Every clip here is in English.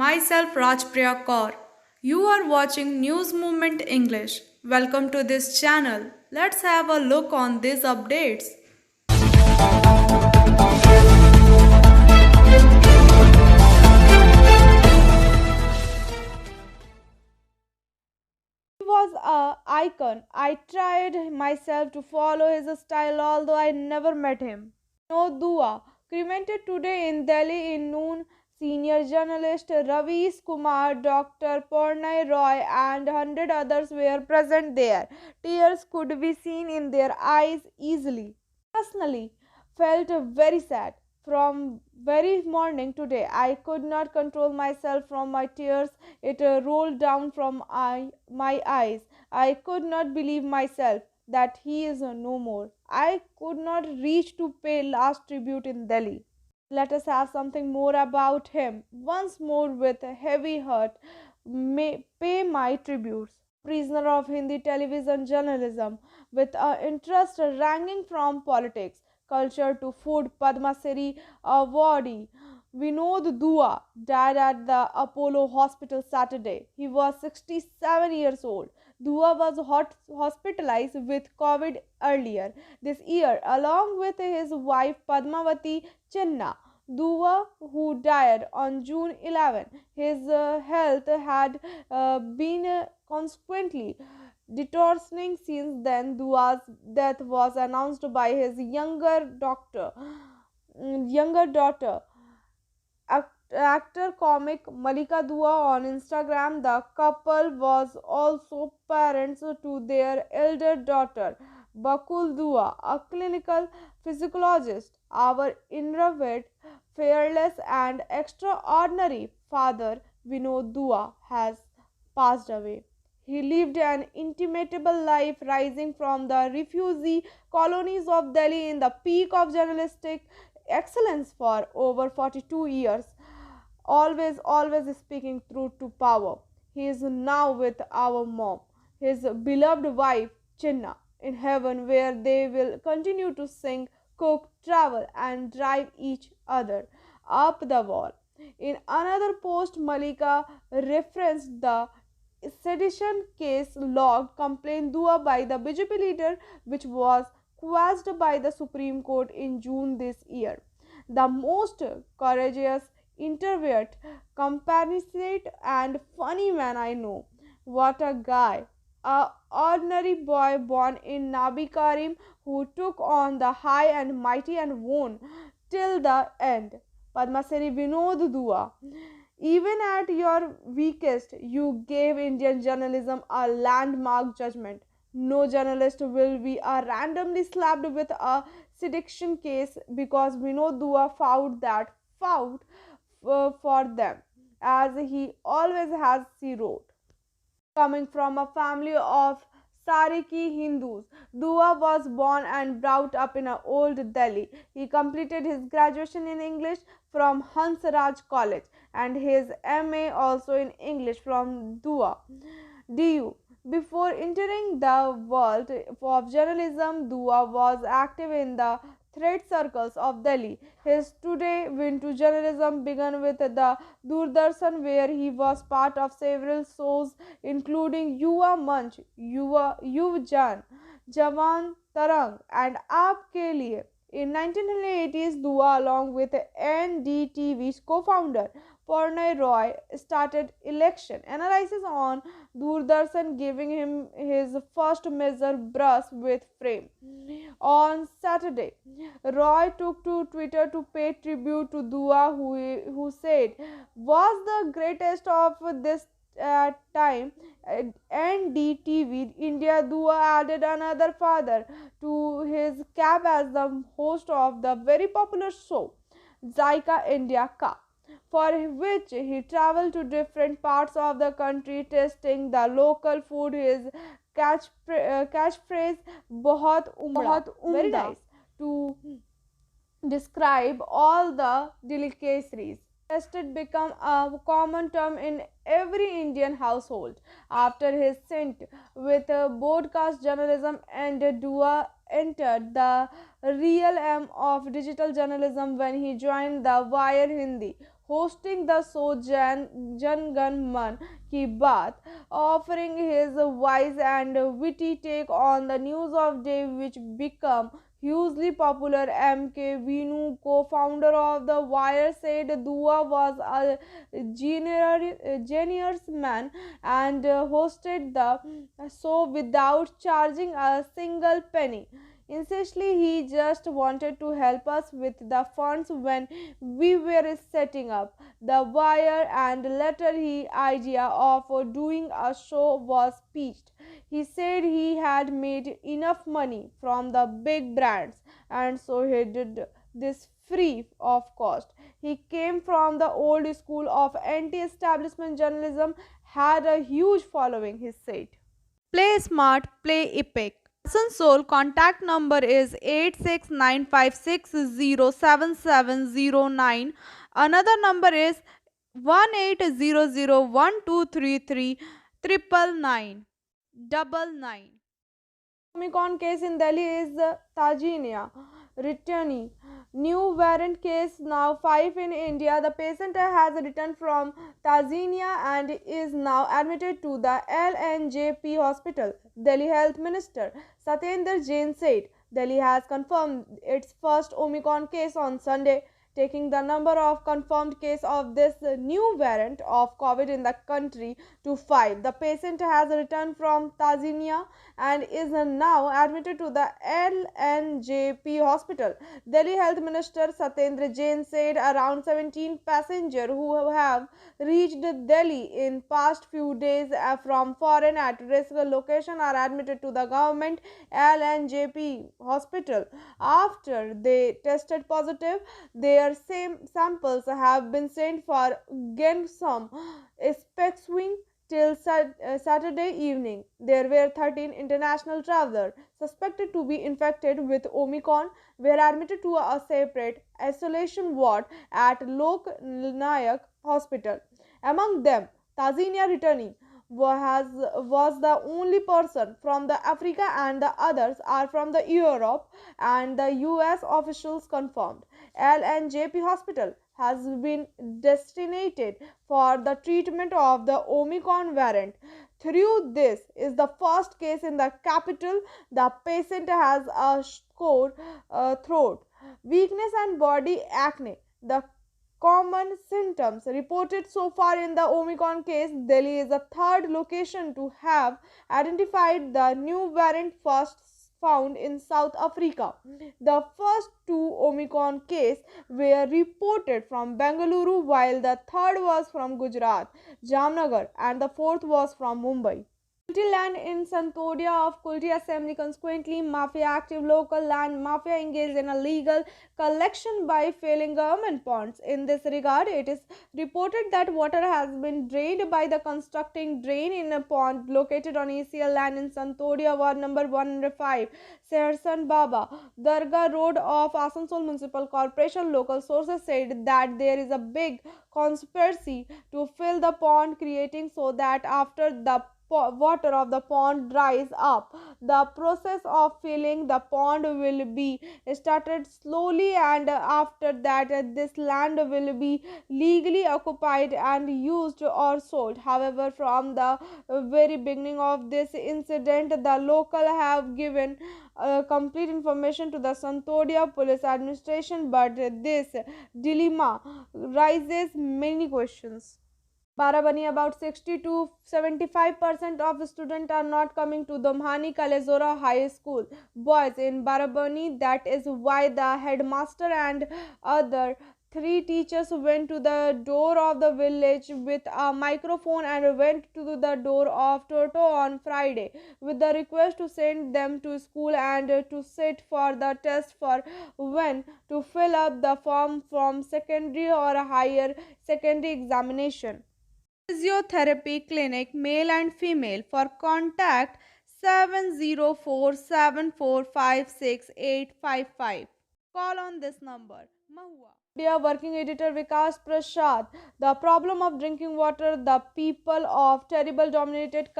Myself Rajpriya Kaur. You are watching News Movement English. Welcome to this channel. Let's have a look on these updates. He was a icon. I tried myself to follow his style although I never met him. No Dua, cremated today in Delhi in noon. Senior journalist Ravis Kumar, Dr. Purnay Roy, and 100 others were present there. Tears could be seen in their eyes easily. Personally, felt very sad. From very morning today, I could not control myself from my tears. It rolled down from my eyes. I could not believe myself that he is no more. I could not reach to pay last tribute in Delhi. Let us have something more about him. Once more, with a heavy heart, may pay my tributes. Prisoner of Hindi television journalism, with an interest ranging from politics, culture to food, Padma Shri awardee Vinod Dua died at the Apollo Hospital Saturday. He was 67 years old. Dua was hospitalized with COVID earlier this year, along with his wife Padmavati Chinna. Dua, who died on June 11, his health had been consequently deteriorating since then. Dua's death was announced by his younger daughter, actor comic Malika Dua on Instagram. The couple was also parents to their elder daughter Bakul Dua, a clinical physiologist. Our innovative, fearless, and extraordinary father Vinod Dua has passed away. He lived an inimitable life, rising from the refugee colonies of Delhi in the peak of journalistic excellence for over 42 years, always speaking truth to power. He is now with our mom, his beloved wife Chinna, in heaven, where they will continue to sing, cook, travel, and drive each other up the wall. In another post, Malika referenced the sedition case logged complaint dua by the BJP leader, which was quashed by the Supreme Court in June this year. The most courageous, introvert, compassionate, and funny man I know. What a guy! A ordinary boy born in Nabi Karim who took on the high and mighty and won till the end. Padma Shri Vinod Dua. Even at your weakest, you gave Indian journalism a landmark judgment. No journalist will be randomly slapped with a sedition case because Vinod Dua fought for them, as he always has, he wrote. Coming from a family of Sariki Hindus, Dua was born and brought up in Old Delhi. He completed his graduation in English from Hansraj College and his MA also in English from DU. Before entering the world of journalism, Dua was active in the thread circles of Delhi. His today went to journalism began with the Doordarshan, where he was part of several shows including Yuva Manch, Yuv Jan, Jawan Tarang, and Aapke Liye. In 1980s, Dua, along with NDTV's co-founder Purnay Roy, started election analysis on Doordarshan, giving him his first major brush with fame. On Saturday, Roy took to Twitter to pay tribute to Dua, who said, was the greatest of this time. NDTV India Dua added another father to his cap as the host of the very popular show Zaika India Ka, for which he traveled to different parts of the country testing the local food. His catchphrase बहुत very nice to describe all the delicacies. Tested become a common term in every Indian household. After his stint with broadcast journalism, and Dua entered the realm of digital journalism when he joined the Wire Hindi, hosting the show Jan Gan Man Ki Baat, offering his wise and witty take on the news of day which become hugely popular. MK Vinu, co-founder of The Wire, said Dua was a genius man and hosted the show without charging a single penny. Essentially, he just wanted to help us with the funds when we were setting up the wire, and later he idea of doing a show was pitched. He said he had made enough money from the big brands, and so he did this free of cost. He came from the old school of anti-establishment journalism, had a huge following, he said. Play smart, play epic. Asansol contact number is 8695607709. Another number is 18001233 Omicron case in Delhi is Tajania returning. New variant case now 5 in India. The patient has returned from Tanzania and is now admitted to the LNJP hospital. Delhi Health Minister Satyendra Jain said Delhi has confirmed its first Omicron case on Sunday, taking the number of confirmed cases of this new variant of COVID in the country to 5. The patient has returned from Tanzania and is now admitted to the LNJP hospital. Delhi Health Minister Satyendra Jain said around 17 passengers who have reached Delhi in past few days from foreign at-risk location are admitted to the government LNJP hospital. After they tested positive, their same samples have been sent for Gensum Spexwing till Saturday evening. There were 13 international travelers suspected to be infected with Omicron were admitted to a separate isolation ward at Lok Nayak Hospital. Among them, Tanzania returning was the only person from the Africa, and the others are from the Europe and the US, officials confirmed. LNJP hospital has been designated for the treatment of the Omicron variant. Through this is the first case in the capital. The patient has a sore throat, weakness and body acne. The common symptoms reported so far in the Omicron case. Delhi is the third location to have identified the new variant, first found in South Africa. The first two Omicron cases were reported from Bengaluru, while the third was from Gujarat, Jamnagar, and the fourth was from Mumbai. Kulti land in Santodia of Kulti Assembly. Consequently, mafia active local land mafia engaged in illegal collection by failing government ponds. In this regard, it is reported that water has been drained by the constructing drain in a pond located on ACL land in Santodia, ward number 105, Sersan Baba, Darga Road of Asansol Municipal Corporation. Local sources said that there is a big conspiracy to fill the pond, creating so that after the water of the pond dries up, the process of filling the pond will be started slowly, and after that this land will be legally occupied and used or sold. However, from the very beginning of this incident, the local have given complete information to the Santodia police administration, but this dilemma raises many questions. Barabani, about 60 to 75% of students are not coming to the Mhani Kalezora High School boys in Barabani. That is why the headmaster and other three teachers went to the door of the village with a microphone and went to the door of Toto on Friday with the request to send them to school and to sit for the test for when to fill up the form from secondary or higher secondary examination. Physiotherapy clinic, male and female. For contact 70474568855. Call on this number. Mahua. Dear working editor Vikas Prasad, the problem of drinking water, the people of terrible dominated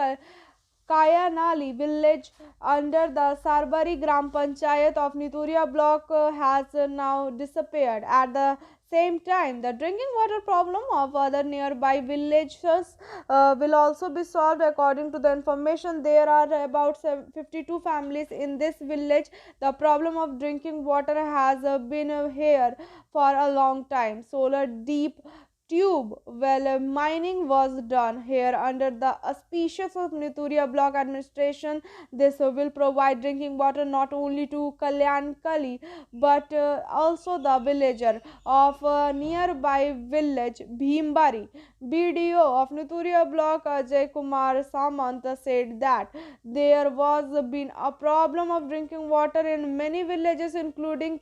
Kayanali village under the Sarbari Gram Panchayat of Nituria block has now disappeared. At the same time, the drinking water problem of other nearby villages will also be solved. According to the information, there are about 52 families in this village. The problem of drinking water has been here for a long time. Solar deep tube well mining was done here under the auspices of Nituria block administration. This will provide drinking water not only to Kalyankali but also the villager of nearby village Bhimbari. BDO of Nituria block Ajay Kumar Samant said that there was been a problem of drinking water in many villages including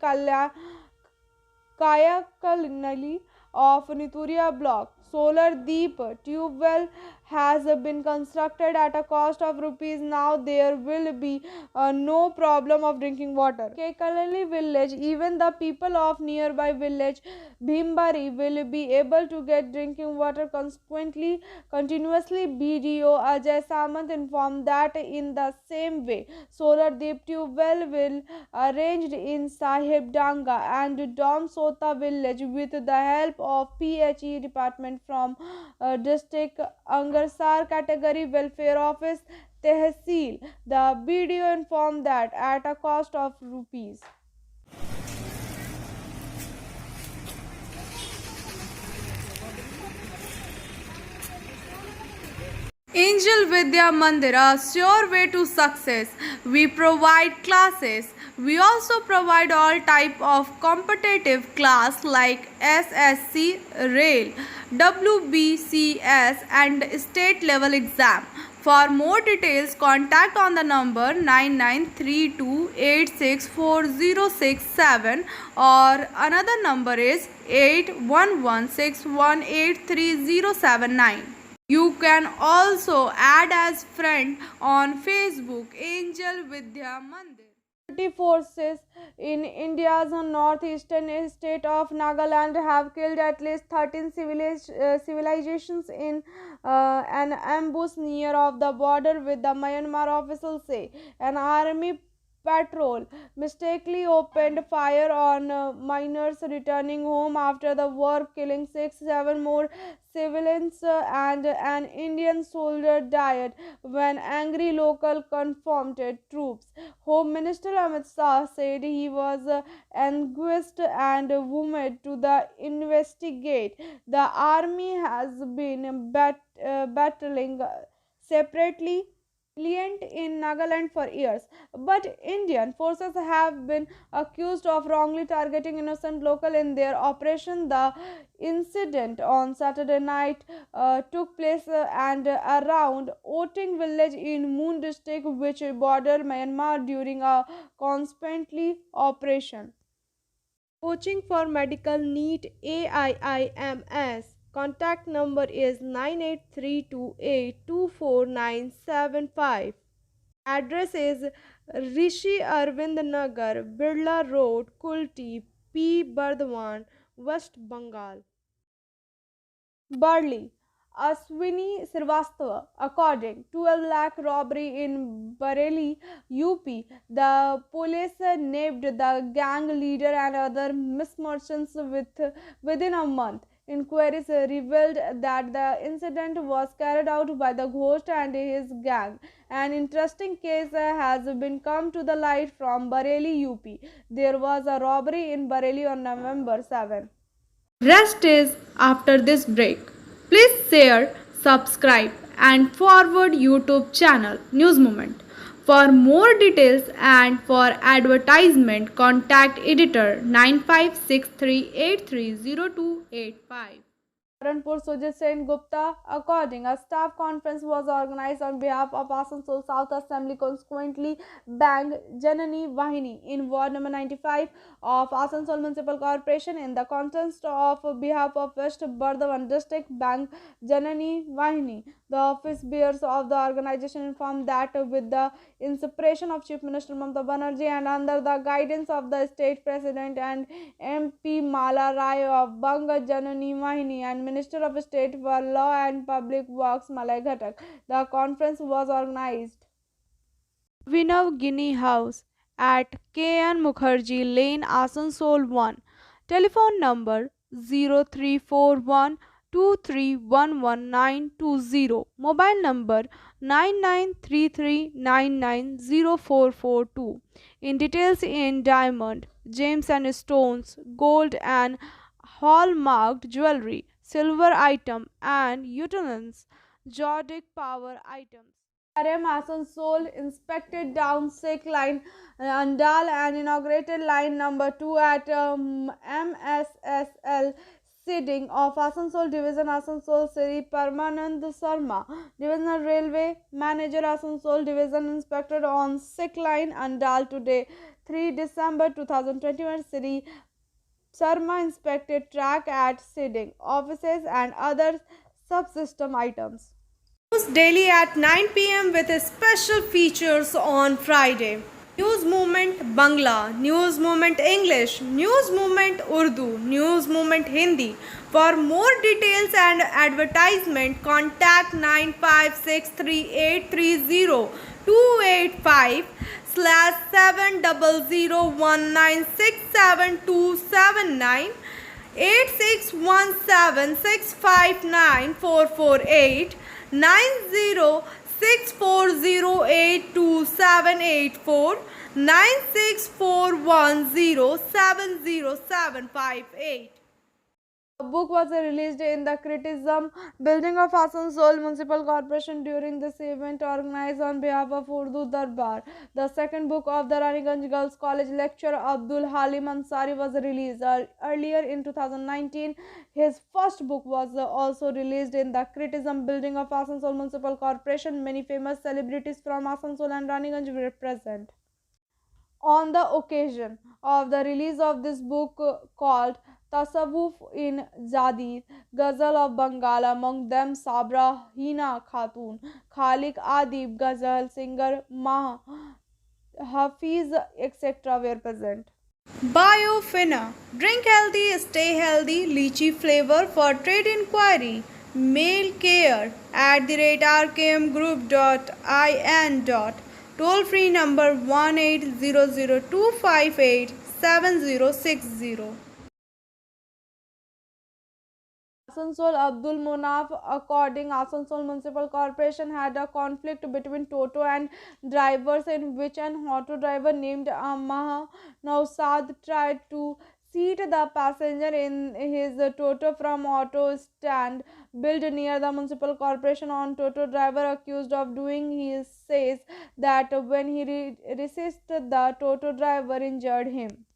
Kayakalnali of Nituria block. Solar Deep tube well has been constructed at a cost of rupees. Now there will be no problem of drinking water. Kekalali village, even the people of nearby village Bhimbari will be able to get drinking water consequently continuously. BDO Ajay Samant informed that in the same way Solar Deep tube well will arranged in Sahib Danga and Dom Sota village with the help of PHE department from district Angarsar category welfare office Tehsil. The BDO informed that at a cost of rupees. Angel Vidya Mandir, a sure way to success. We provide classes. We also provide all type of competitive class like SSC, Rail, WBCS and state level exam. For more details, contact on the number 9932864067 or another number is 8116183079. You can also add as friend on Facebook Angel Vidya Mandir. Security forces in India's northeastern state of Nagaland have killed at least 13 civilizations in an ambush near of the border with the Myanmar, officials say. An army patrol mistakenly opened fire on miners returning home after the war, killing 7 more civilians and an Indian soldier died when angry local confronted troops. Home Minister Amit Shah said he was anguished and wounded to the investigate. The army has been battling separately in Nagaland for years, but Indian forces have been accused of wrongly targeting innocent local in their operation. The incident on Saturday night took place and around Oting village in Moon district, which border Myanmar, during a constantly operation. Coaching for medical NEET AIIMS. Contact number is 9832824975. Address is Rishi Arvind Nagar, Birla Road, Kulti, P. Bardhaman, West Bengal. Barley. Aswini Srivastava, according 12 lakh robbery in Bareilly, UP. The police nabbed the gang leader and other mismerchants within a month. Inquiries revealed that the incident was carried out by the ghost and his gang. An interesting case has been come to the light from Bareilly, UP. There was a robbery in Bareilly on November 7. Rest is after this break. Please share, subscribe and forward YouTube channel News Moment. For more details and for advertisement, contact editor 9563830285. Saharanpur Sujit Sen Gupta, according a staff conference was organized on behalf of Asansol South Assembly consequently Bang Janani Vahini in Ward number 95 of Asansol Municipal Corporation in the context of behalf of West Bardhaman District Bang Janani Vahini. The office bearers of the organization informed that with the inspiration of Chief Minister Mamata Banerjee and under the guidance of the State President and MP Mala Rai of Bang Janani Vahini and Minister of State for Law and Public Works Malay Ghatak, the conference was organized. Vinav Guinea House at KN Mukherjee Lane, Asansol 1. Telephone number 0341 2311920. Mobile number 9933990442. In details in diamond, gems and stones, gold and hallmarked jewelry, silver item and utensils, Jordic power items. RM Asansol inspected down sick line Andal and inaugurated line number 2 at MSSL Siding of Asansol Division Asansol Sri Paramanand Sarma, Divisional Railway Manager Asansol Division inspected on sick line Andal today 3 December 2021. Sri Sarma inspected track at Siding, offices and other subsystem items. News daily at 9 p.m. with special features on Friday. News Movement Bangla, News Movement English, News Movement Urdu, News Movement Hindi. For more details and advertisement, contact 956383025/700196727 8617659448 9064082784 9641070758. A book was released in the criticism building of Asansol Municipal Corporation during this event organized on behalf of Urdu Darbar. The second book of the Raniganj Girls College lecturer Abdul Halim Ansari was released earlier in 2019. His first book was also released in the criticism building of Asansol Municipal Corporation. Many famous celebrities from Asansol and Raniganj were present. On the occasion of the release of this book called Tasawwuf in Jadid, Ghazal of Bengal, among them Sabra, Hina Khatun, Khalik Adib, Ghazal singer Mah, Hafiz, etc. were present. Biofina. Drink healthy, stay healthy. Lychee flavor. For trade inquiry, mail care @rkmgroup.in. Toll free number 1800258760. Asansol Abdul Munaf, according Asansol Municipal Corporation had a conflict between Toto and drivers in which an auto driver named Amaha Nausad tried to seat the passenger in his Toto from auto stand built near the municipal corporation. On Toto driver accused of doing, he says that when he resisted, the Toto driver injured him.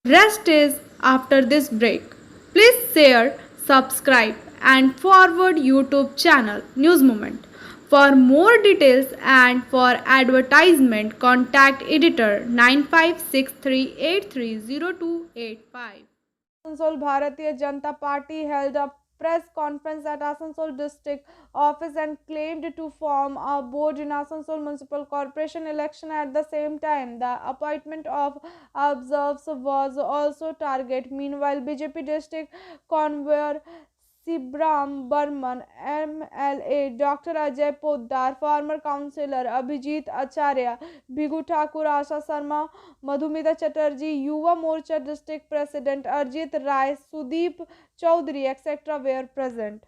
Rest is after this break. Please share, subscribe and forward YouTube channel News Moment. For more details and for advertisement, contact editor 9563830285. Asansol Bharatiya Janata Party held a press conference at Asansol district office and claimed to form a board in Asansol Municipal Corporation election. At the same time, the appointment of observers was also targeted. Meanwhile, BJP district convener Sibram Burman, MLA Dr. Ajay Poddar, former councillor Abhijit Acharya, Bhigu Thakur, Asha Sharma, Madhumita Chatterjee, Yuva Morcha district president Arjit Rai, Sudeep Chaudhary, etc. were present.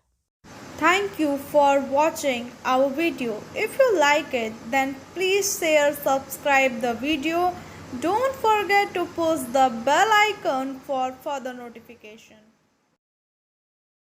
Thank you for watching our video. If you like it, then please share, subscribe the video. Don't forget to push the bell icon for further notification.